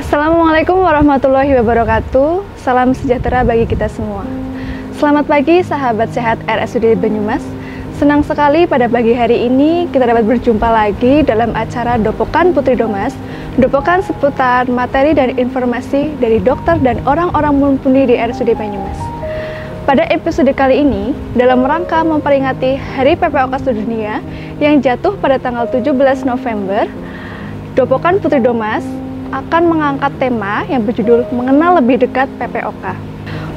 Assalamualaikum warahmatullahi wabarakatuh. Salam sejahtera bagi kita semua. Selamat pagi sahabat sehat RSUD Banyumas. Senang sekali pada pagi hari ini kita dapat berjumpa lagi dalam acara Dopokan Putri Domas. Dopokan seputar materi dan informasi dari dokter dan orang-orang mumpuni di RSUD Banyumas. Pada episode kali ini, dalam rangka memperingati Hari PPOK Sedunia yang jatuh pada tanggal 17 November, Dopokan Putri Domas akan mengangkat tema yang berjudul Mengenal Lebih Dekat PPOK.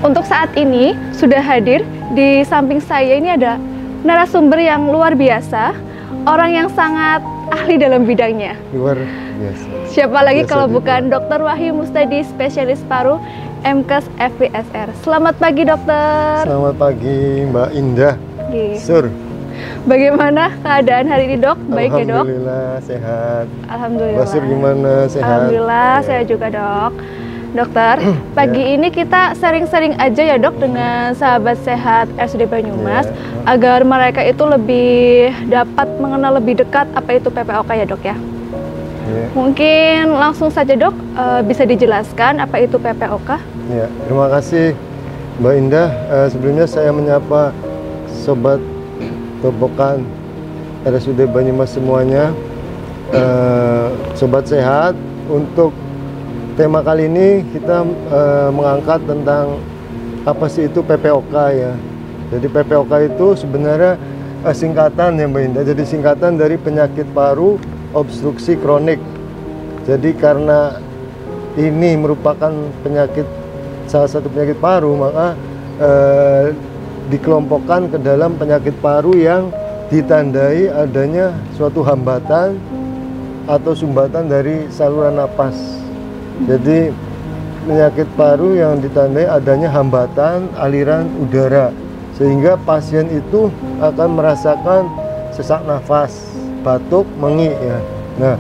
Untuk saat ini sudah hadir di samping saya ini ada narasumber yang luar biasa, orang yang sangat ahli dalam bidangnya. Luar biasa. Siapa lagi biasa kalau juga. bukan Dr. Wahyu Mustadi, spesialis paru MKes FPSR. Selamat pagi dokter. Selamat pagi Mbak Indah. Oke. Sur. Bagaimana keadaan hari ini dok? Baik ya dok? Alhamdulillah sehat. Alhamdulillah. Mbak Sur gimana, sehat? Alhamdulillah Ya. saya juga dok. Dokter, pagi ini kita sering-sering aja ya dok dengan sahabat sehat RSUD Banyumas agar mereka itu lebih dapat mengenal lebih dekat apa itu PPOK ya dok ya. Ya. Mungkin langsung saja dok, bisa dijelaskan apa itu PPOK? Ya, terima kasih Mbak Indah. Sebelumnya saya menyapa sobat Dopokan RSUD Banyumas semuanya. Sobat sehat, untuk tema kali ini kita mengangkat tentang apa sih itu PPOK ya. Jadi PPOK itu sebenarnya singkatan ya Mbak Indah. Jadi singkatan dari penyakit paru obstruksi kronik. Jadi karena ini merupakan salah satu penyakit paru, maka dikelompokkan ke dalam penyakit paru yang ditandai adanya suatu hambatan atau sumbatan dari saluran napas. Jadi penyakit paru yang ditandai adanya hambatan aliran udara, sehingga pasien itu akan merasakan sesak nafas, batuk, mengi ya. Nah,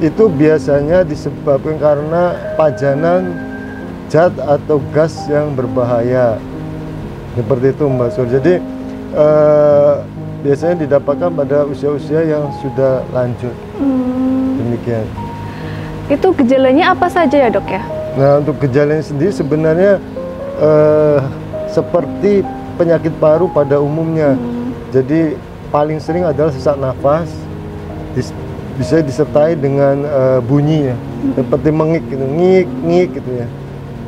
itu biasanya disebabkan karena pajanan zat atau gas yang berbahaya. Seperti itu Mbak Sur. Jadi biasanya didapatkan pada usia-usia yang sudah lanjut. Demikian. Itu gejalanya apa saja ya dok ya? Nah, untuk gejalanya sendiri sebenarnya seperti penyakit paru pada umumnya. Jadi paling sering adalah sesak nafas, bisa disertai dengan bunyi ya, seperti mengik gitu, ngik gitu ya.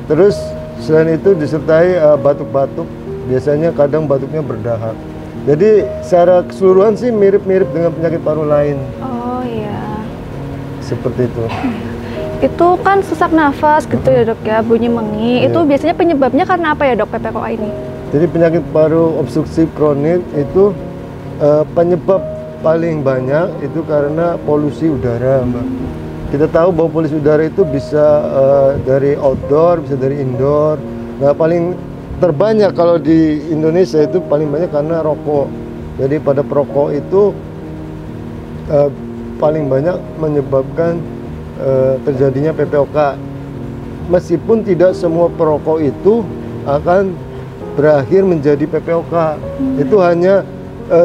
Terus selain itu disertai batuk-batuk, biasanya kadang batuknya berdahak. Jadi secara keseluruhan sih mirip-mirip dengan penyakit paru lain. Oh iya. Seperti itu. Itu kan sesak nafas gitu ya dok ya, bunyi mengi. Iya. Itu biasanya penyebabnya karena apa ya dok PPOK ini? Jadi penyakit paru obstruksi kronik itu penyebab paling banyak itu karena polusi udara, Mbak. Kita tahu bahwa polusi udara itu bisa dari outdoor, bisa dari indoor. Nah, paling terbanyak kalau di Indonesia itu paling banyak karena rokok. Jadi pada perokok itu paling banyak menyebabkan terjadinya PPOK. Meskipun tidak semua perokok itu akan berakhir menjadi PPOK. Itu hanya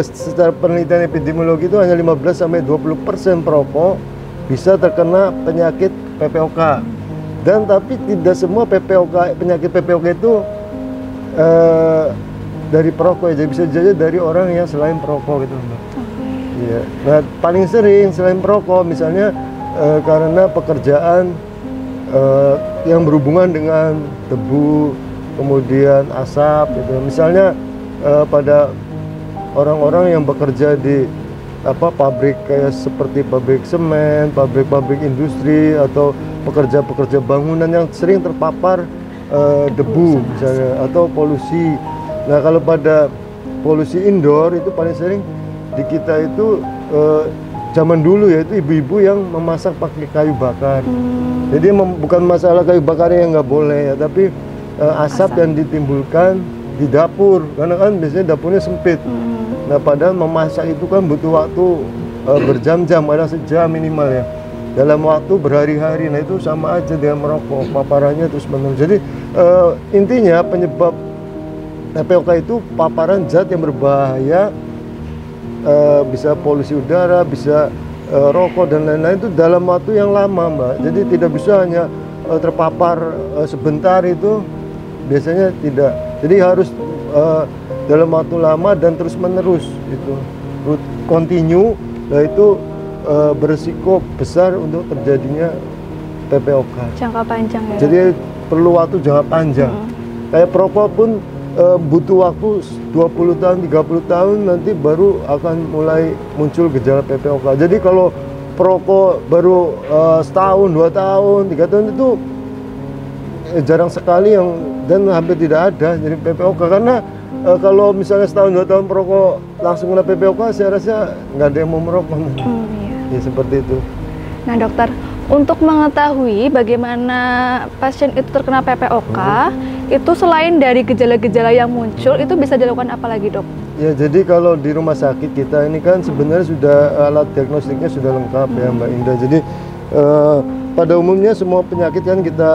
secara penelitian epidemiologi itu hanya 15-20% perokok bisa terkena penyakit PPOK. Dan tapi tidak semua penyakit PPOK itu dari perokok, jadi bisa jadi dari orang yang selain perokok gitu Mbak. Iya. Nah, paling sering selain perokok misalnya karena pekerjaan yang berhubungan dengan debu, kemudian asap gitu. Misalnya pada orang-orang yang bekerja di pabrik kayak seperti pabrik semen, pabrik industri, atau pekerja-pekerja bangunan yang sering terpapar debu misalnya atau polusi. Nah, kalau pada polusi indoor itu paling sering di kita itu zaman dulu ya itu ibu-ibu yang memasak pakai kayu bakar. Jadi bukan masalah kayu bakar yang nggak boleh ya, tapi asap yang ditimbulkan di dapur, karena kan biasanya dapurnya sempit. Nah, padahal memasak itu kan butuh waktu berjam-jam, ada sejam minimal ya. Dalam waktu berhari-hari, nah itu sama aja dengan merokok, paparannya terus menerus. Jadi intinya penyebab PPOK itu paparan zat yang berbahaya, bisa polusi udara, bisa rokok dan lain-lain itu dalam waktu yang lama, Mbak. Jadi tidak bisa hanya terpapar sebentar itu biasanya tidak. Jadi harus dalam waktu lama dan terus menerus itu continue. Nah itu berisiko besar untuk terjadinya PPOK. Jangka panjang ya. Jadi perlu waktu jangka panjang. Kayak perokok pun butuh waktu 20 tahun, 30 tahun nanti baru akan mulai muncul gejala PPOK. Jadi kalau perokok baru setahun, 2 tahun, 3 tahun itu jarang sekali yang dan hampir tidak ada jadi PPOK. Karena kalau misalnya setahun 2 tahun perokok langsung kena PPOK, saya rasa nggak ada yang mau merokok. Ya seperti itu. Nah dokter, untuk mengetahui bagaimana pasien itu terkena PPOK, itu selain dari gejala-gejala yang muncul, itu bisa dilakukan apa lagi dok? Ya jadi kalau di rumah sakit kita ini kan sebenarnya sudah alat diagnostiknya sudah lengkap ya Mbak Indah. Jadi pada umumnya semua penyakit kan kita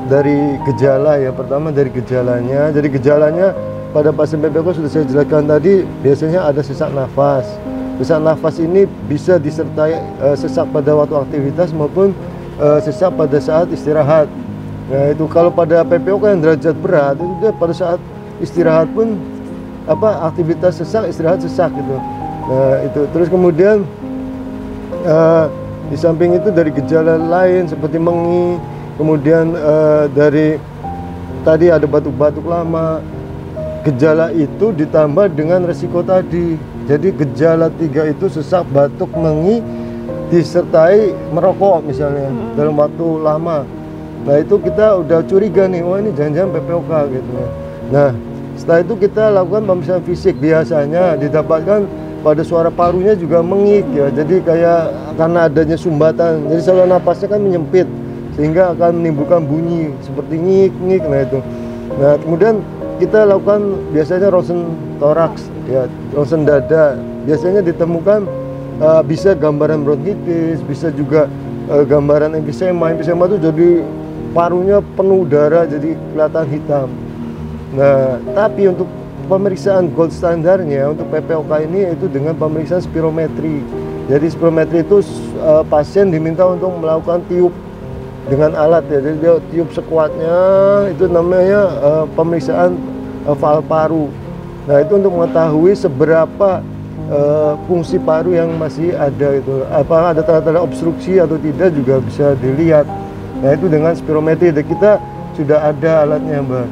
dari gejala ya. Pertama dari gejalanya. Jadi gejalanya pada pasien PPOK sudah saya jelaskan tadi, biasanya ada sesak nafas. Sesak nafas ini bisa disertai sesak pada waktu aktivitas maupun sesak pada saat istirahat. Nah itu kalau pada PPOK yang derajat berat itu dia pada saat istirahat pun aktivitas sesak, istirahat sesak gitu. Nah itu terus kemudian di samping itu dari gejala lain seperti mengi, kemudian dari tadi ada batuk-batuk lama. Gejala itu ditambah dengan resiko tadi. Jadi gejala 3 itu sesak, batuk, mengi disertai merokok misalnya dalam waktu lama. Nah itu kita udah curiga nih, oh ini jangan-jangan PPOK gitu. Nah setelah itu kita lakukan pemeriksaan fisik. Biasanya didapatkan pada suara parunya juga mengik ya. Jadi kayak karena adanya sumbatan, jadi saluran napasnya kan menyempit sehingga akan menimbulkan bunyi seperti ngik-ngik. Nah itu. Nah kemudian kita lakukan biasanya ronsen toraks ya, ronsen dada. Biasanya ditemukan bisa gambaran bronkitis, bisa juga gambaran emfisema. Emfisema itu jadi parunya penuh darah jadi kelihatan hitam. Nah tapi untuk pemeriksaan gold standarnya untuk PPOK ini itu dengan pemeriksaan spirometri. Jadi spirometri itu pasien diminta untuk melakukan tiup dengan alat ya, jadi dia tiup sekuatnya, itu namanya pemeriksaan valve paru. Nah itu untuk mengetahui seberapa fungsi paru yang masih ada itu, apa ada tanda-tanda obstruksi atau tidak juga bisa dilihat. Nah itu dengan spirometri, dan kita sudah ada alatnya Mbak,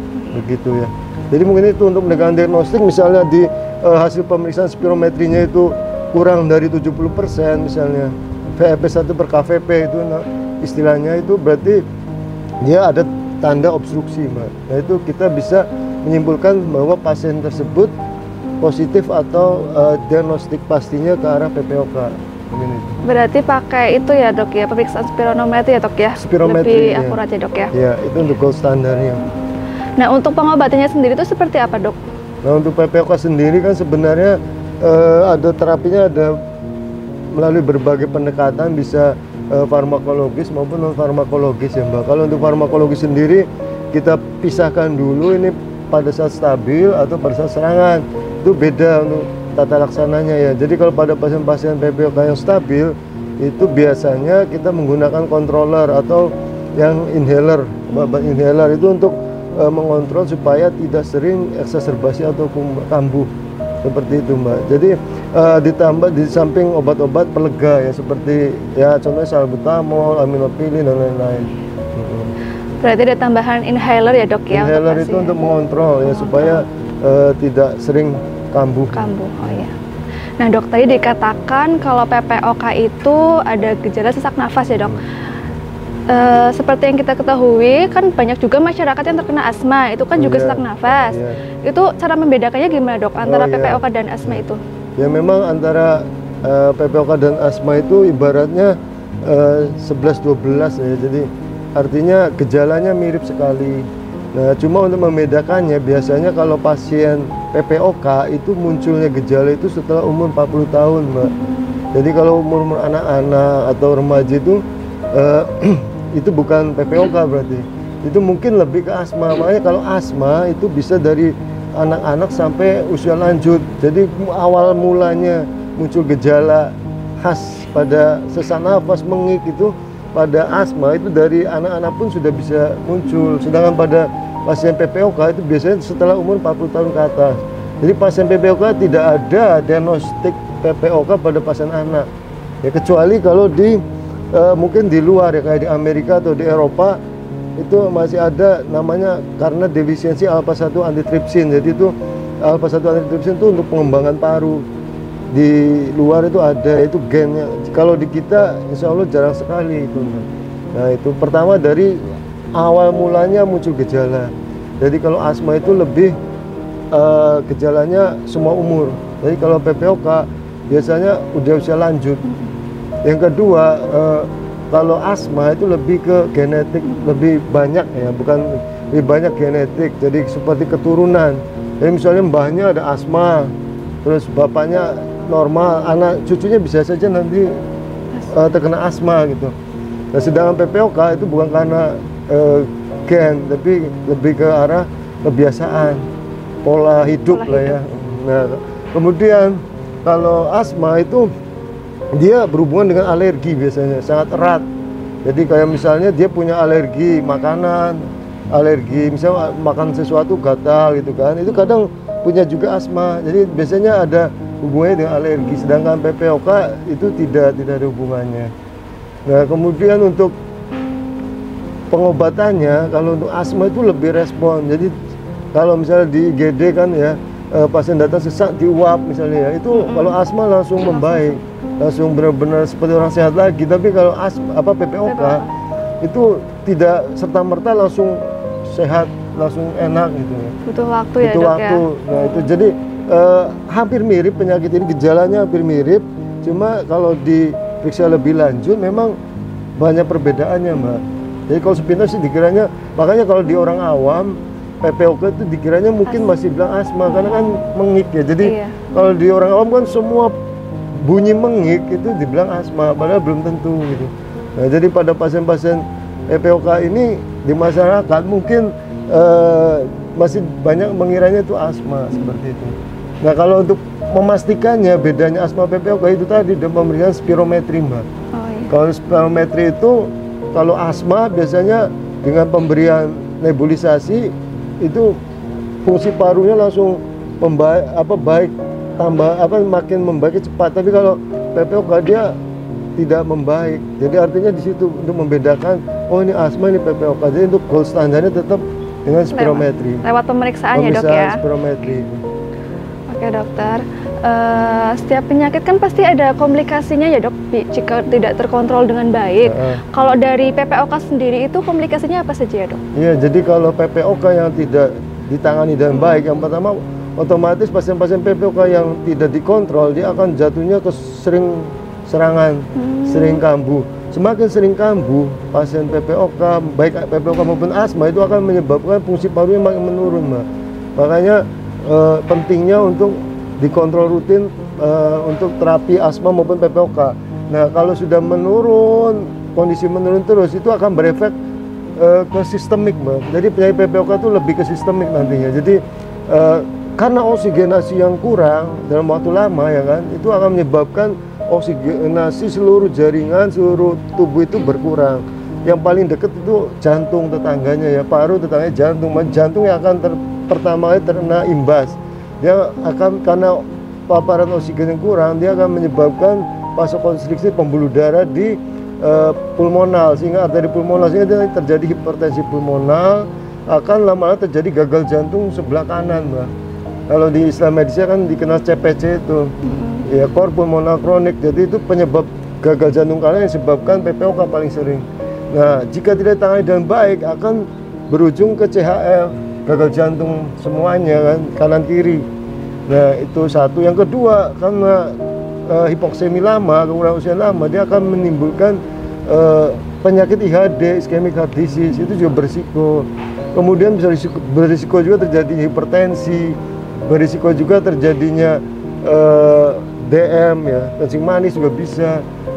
begitu ya. Jadi mungkin itu untuk menegakkan diagnostik, misalnya di hasil pemeriksaan spirometrinya itu kurang dari 70% misalnya, VEP1 per KVP itu istilahnya, itu berarti dia ada tanda obstruksi Mbak. Nah itu kita bisa menyimpulkan bahwa pasien tersebut positif atau diagnostik pastinya ke arah PPOK. Berarti pakai itu ya dok ya, pemeriksaan spirometri ya dok ya? Spirometri, lebih akurat ya dok ya? Ya itu untuk gold standarnya. Nah untuk pengobatannya sendiri itu seperti apa dok? Nah untuk PPOK sendiri kan sebenarnya ada terapinya, ada melalui berbagai pendekatan, bisa farmakologis maupun non farmakologis ya Mbak. Kalau untuk farmakologis sendiri kita pisahkan dulu ini pada saat stabil atau pada saat serangan, itu beda untuk tata laksananya ya. Jadi kalau pada pasien-pasien PPOK yang stabil itu biasanya kita menggunakan controller atau yang inhaler, inhaler itu untuk mengontrol supaya tidak sering eksaserbasi atau kambuh seperti itu Mbak. Jadi ditambah di samping obat-obat pelega ya, seperti ya contohnya salbutamol, aminopilin dan lain-lain. Berarti ada tambahan inhaler ya dok ya? Inhaler itu untuk mengontrol ya, supaya tidak sering kambuh. Oh ya. Nah dok, tadi dikatakan kalau PPOK itu ada gejala sesak nafas ya dok. Seperti yang kita ketahui kan banyak juga masyarakat yang terkena asma, itu kan juga sesak nafas. Itu cara membedakannya gimana dok antara PPOK dan asma itu? Ya memang antara PPOK dan asma itu ibaratnya 11-12 ya, jadi artinya gejalanya mirip sekali. Nah cuma untuk membedakannya, biasanya kalau pasien PPOK itu munculnya gejala itu setelah umur 40 tahun Mbak. Jadi kalau umur anak-anak atau remaja itu bukan PPOK berarti, itu mungkin lebih ke asma. Makanya kalau asma itu bisa dari anak-anak sampai usia lanjut. Jadi awal mulanya muncul gejala khas pada sesak nafas, mengik itu pada asma itu dari anak-anak pun sudah bisa muncul. Sedangkan pada pasien PPOK itu biasanya setelah umur 40 tahun ke atas. Jadi pasien PPOK tidak ada diagnostik PPOK pada pasien anak. Ya kecuali kalau mungkin di luar ya, kayak di Amerika atau di Eropa itu masih ada namanya karena defisiensi alpha 1 antitrypsin. Jadi itu alpha 1 antitrypsin itu untuk pengembangan paru. Di luar itu ada, itu gennya. Kalau di kita insya Allah jarang sekali itu. Nah itu pertama dari awal mulanya muncul gejala. Jadi kalau asma itu lebih gejalanya semua umur. Jadi kalau PPOK biasanya udah usia lanjut. Yang kedua, kalau asma itu lebih ke genetik, lebih banyak ya, bukan lebih banyak genetik. Jadi seperti keturunan. Jadi misalnya mbahnya ada asma, terus bapaknya normal, anak cucunya bisa saja nanti terkena asma gitu. Nah, sedangkan PPOK itu bukan karena gen, tapi lebih ke arah kebiasaan, pola hidup lah ya. Nah, kemudian kalau asma itu dia berhubungan dengan alergi biasanya, sangat erat. Jadi kayak misalnya dia punya alergi makanan, alergi misalnya makan sesuatu gatal gitu kan, itu kadang punya juga asma. Jadi biasanya ada hubungannya dengan alergi, sedangkan PPOK itu tidak ada hubungannya. Nah, kemudian untuk pengobatannya, kalau untuk asma itu lebih respon. Jadi kalau misalnya di IGD kan ya, pasien datang sesak diuap misalnya ya, itu kalau asma langsung membaik, langsung benar-benar seperti orang sehat lagi. Tapi kalau PPOK itu tidak serta-merta langsung sehat, langsung enak gitu ya. Butuh waktu ya, butuh Dok waktu. ya. Nah itu jadi hampir mirip penyakit ini, gejalanya hampir mirip, cuma kalau diperiksa lebih lanjut memang banyak perbedaannya, Mbak. Jadi kalau sepintas sih dikiranya, makanya kalau di orang awam PPOK itu dikiranya mungkin masih bilang asma karena kan mengik ya. Jadi kalau di orang awam kan semua bunyi mengik itu dibilang asma, padahal belum tentu gitu. Nah, jadi pada pasien-pasien PPOK ini di masyarakat mungkin masih banyak mengiranya itu asma seperti itu. Nah, kalau untuk memastikannya bedanya asma PPOK itu tadi dan pemeriksaan spirometri, Mbak. Oh, iya. Kalau spirometri itu kalau asma biasanya dengan pemberian nebulisasi itu fungsi parunya langsung makin membaik cepat. Tapi kalau PPOK dia tidak membaik. Jadi artinya di situ untuk membedakan, oh ini asma, ini PPOK. Jadi untuk gold standarnya tetap dengan spirometri. Lewat pemeriksaan ya, Dok ya. Spirometri. Oke, dokter. Setiap penyakit kan pasti ada komplikasinya ya, Dok, jika tidak terkontrol dengan baik. Kalau dari PPOK sendiri itu komplikasinya apa saja ya, Dok? Iya, jadi kalau PPOK yang tidak ditangani dengan baik, yang pertama otomatis pasien-pasien PPOK yang tidak dikontrol dia akan jatuhnya ke sering serangan, sering kambuh. Semakin sering kambuh pasien PPOK, baik PPOK maupun asma, itu akan menyebabkan fungsi parunya makin menurun, Mbak. Makanya pentingnya untuk dikontrol rutin untuk terapi asma maupun PPOK. Nah, kalau sudah menurun, kondisi menurun terus, itu akan berefek ke sistemik, Mbak. Jadi penyakit PPOK itu lebih ke sistemik nantinya. Jadi karena oksigenasi yang kurang dalam waktu lama ya kan, itu akan menyebabkan oksigenasi seluruh jaringan, seluruh tubuh itu berkurang. Yang paling dekat itu jantung tetangganya ya, paru tetangganya jantung. Jantung yang akan pertama kali terkena imbas. Dia akan, karena paparan oksigen yang kurang, dia akan menyebabkan vasokonstriksi pembuluh darah di pulmonal, sehingga arteri pulmonal, sehingga terjadi hipertensi pulmonal, akan lama-lama terjadi gagal jantung sebelah kanan, Mbak. Kalau di istilah medisnya kan dikenal CPC itu, ya cor pulmonal kronik. Jadi itu penyebab gagal jantung kanan yang disebabkan PPOK paling sering. Nah, jika tidak ditangani dengan baik akan berujung ke CHF, gagal jantung semuanya kan, kanan kiri. Nah, itu satu. Yang kedua, karena hipoksemi lama, kekurangan usia lama, dia akan menimbulkan penyakit IHD, ischemic heart disease, itu juga berisiko. Kemudian bisa berisiko juga terjadi hipertensi, berisiko juga terjadinya DM ya, kencing manis juga bisa.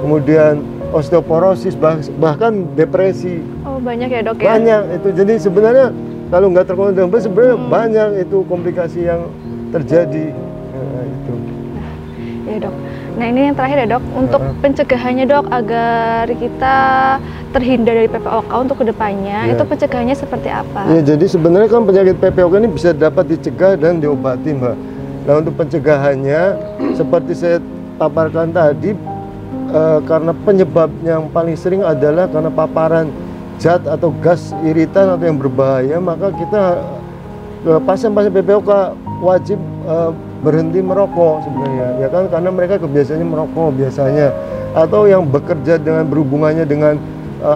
Kemudian osteoporosis, bahkan depresi. Oh, banyak ya, Dok ya? Banyak itu. Jadi sebenarnya kalau nggak terkontrol dengan baik, sebenarnya banyak itu komplikasi yang terjadi. Nah, itu. Ya, Dok. Nah ini yang terakhir ya dok, untuk pencegahannya dok agar kita terhindar dari PPOK untuk kedepannya, itu pencegahannya seperti apa? Ya, jadi sebenarnya kan penyakit PPOK ini bisa dapat dicegah dan diobati Mbak. Nah untuk pencegahannya seperti saya paparkan tadi, karena penyebab yang paling sering adalah karena paparan zat atau gas iritan atau yang berbahaya, maka kita pasien-pasien PPOK wajib berhenti merokok sebenarnya, ya kan, karena mereka kebiasaannya merokok biasanya, atau yang bekerja dengan berhubungannya dengan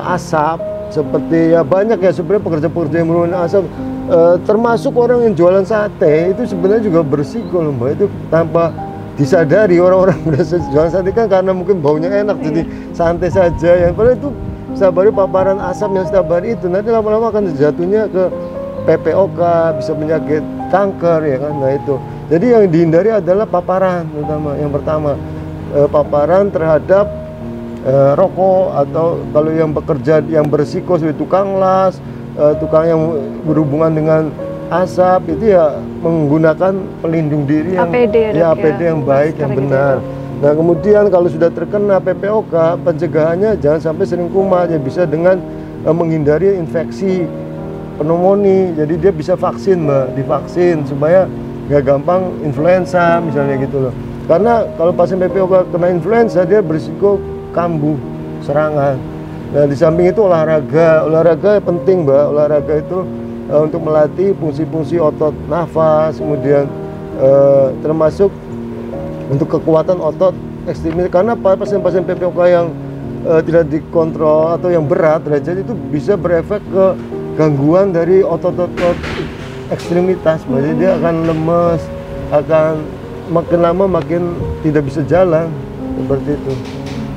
asap, seperti ya banyak ya sebenarnya pekerja-pekerja yang berhubungan asap, termasuk orang yang jualan sate itu sebenarnya juga berisiko loh Mbak, itu tanpa disadari orang-orang jualan sate kan karena mungkin baunya enak jadi santai saja, yang padahal itu setiap hari paparan asap yang setiap hari itu nanti lama-lama akan jatuhnya ke PPOK, bisa penyakit kanker ya kan. Nah itu, jadi yang dihindari adalah paparan terutama. Yang pertama paparan terhadap rokok, atau kalau yang bekerja yang berisiko seperti tukang las, tukang yang berhubungan dengan asap, itu ya menggunakan pelindung diri yang APD, APD yang baik, yang benar. Nah kemudian kalau sudah terkena PPOK, pencegahannya jangan sampai sering kumat, ya bisa dengan menghindari infeksi pneumonia, jadi dia bisa vaksin Mbak, divaksin supaya nggak gampang influenza misalnya gitu loh. Karena kalau pasien PPOK kena influenza dia berisiko kambuh serangan. Nah di samping itu olahraga penting Mbak, olahraga itu untuk melatih fungsi-fungsi otot nafas, kemudian termasuk untuk kekuatan otot ekstremis, karena pasien-pasien PPOK yang tidak dikontrol atau yang berat derajat itu bisa berefek ke gangguan dari otot-otot ekstremitas, jadi dia akan lemes, akan makin lama makin tidak bisa jalan seperti itu.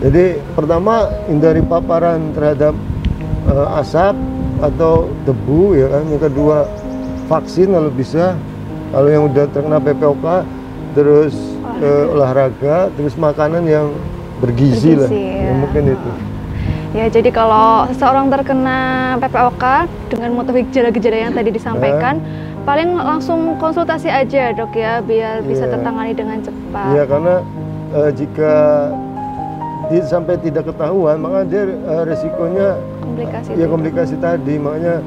Jadi pertama hindari paparan terhadap asap atau debu ya kan. Yang kedua vaksin kalau bisa, kalau yang udah terkena PPOK, terus olahraga, terus makanan yang bergizi lah, ya mungkin itu. Ya, jadi kalau seseorang terkena PPOK dengan motif gejala-gejala yang tadi disampaikan, paling langsung konsultasi aja dok ya, biar bisa tertangani dengan cepat. Iya, karena jika sampai tidak ketahuan, maka dia resikonya komplikasi tadi, makanya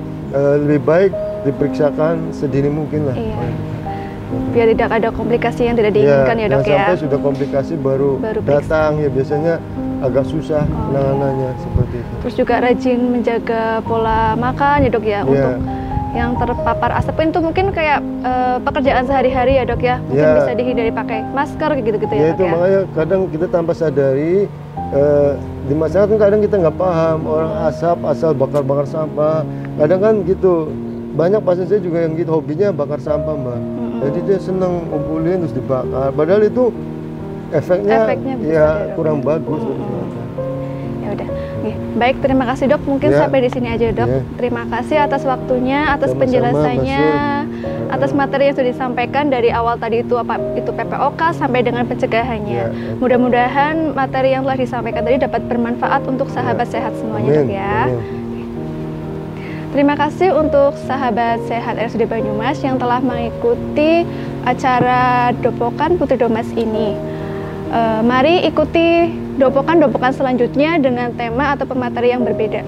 lebih baik diperiksakan sedini mungkin lah. Iya. Biar tidak ada komplikasi yang tidak diinginkan ya dok ya. Sampai sudah komplikasi baru datang, ya biasanya agak susah penanganannya seperti itu. Terus juga rajin menjaga pola makan ya dok ya, untuk yang terpapar asap itu mungkin kayak pekerjaan sehari-hari ya dok ya, mungkin bisa dihindari pakai masker gitu-gitu ya dok itu ya. Makanya kadang kita tanpa sadari di masyarakat kan kadang kita nggak paham orang asap asal bakar-bakar sampah, kadang kan gitu. Banyak pasien saya juga yang gitu hobinya bakar sampah Mbak, jadi dia seneng ngumpulin terus dibakar, padahal itu efeknya ya kurang bagus. Ya udah, baik, terima kasih dok. Mungkin sampai di sini aja dok. Terima kasih atas waktunya, atas penjelasannya, atas materi yang sudah disampaikan dari awal tadi itu PPOK sampai dengan pencegahannya. Mudah-mudahan materi yang telah disampaikan tadi dapat bermanfaat untuk sahabat sehat semuanya dok ya. Terima kasih untuk sahabat sehat RSUD Banyumas yang telah mengikuti acara Dopokan Putri Domas ini. Mari ikuti dopokan-dopokan selanjutnya dengan tema atau pemateri yang berbeda.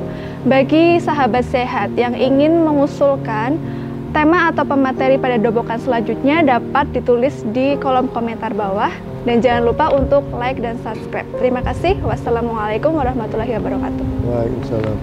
Bagi sahabat sehat yang ingin mengusulkan tema atau pemateri pada dopokan selanjutnya dapat ditulis di kolom komentar bawah. Dan jangan lupa untuk like dan subscribe. Terima kasih. Wassalamualaikum warahmatullahi wabarakatuh. Waalaikumsalam.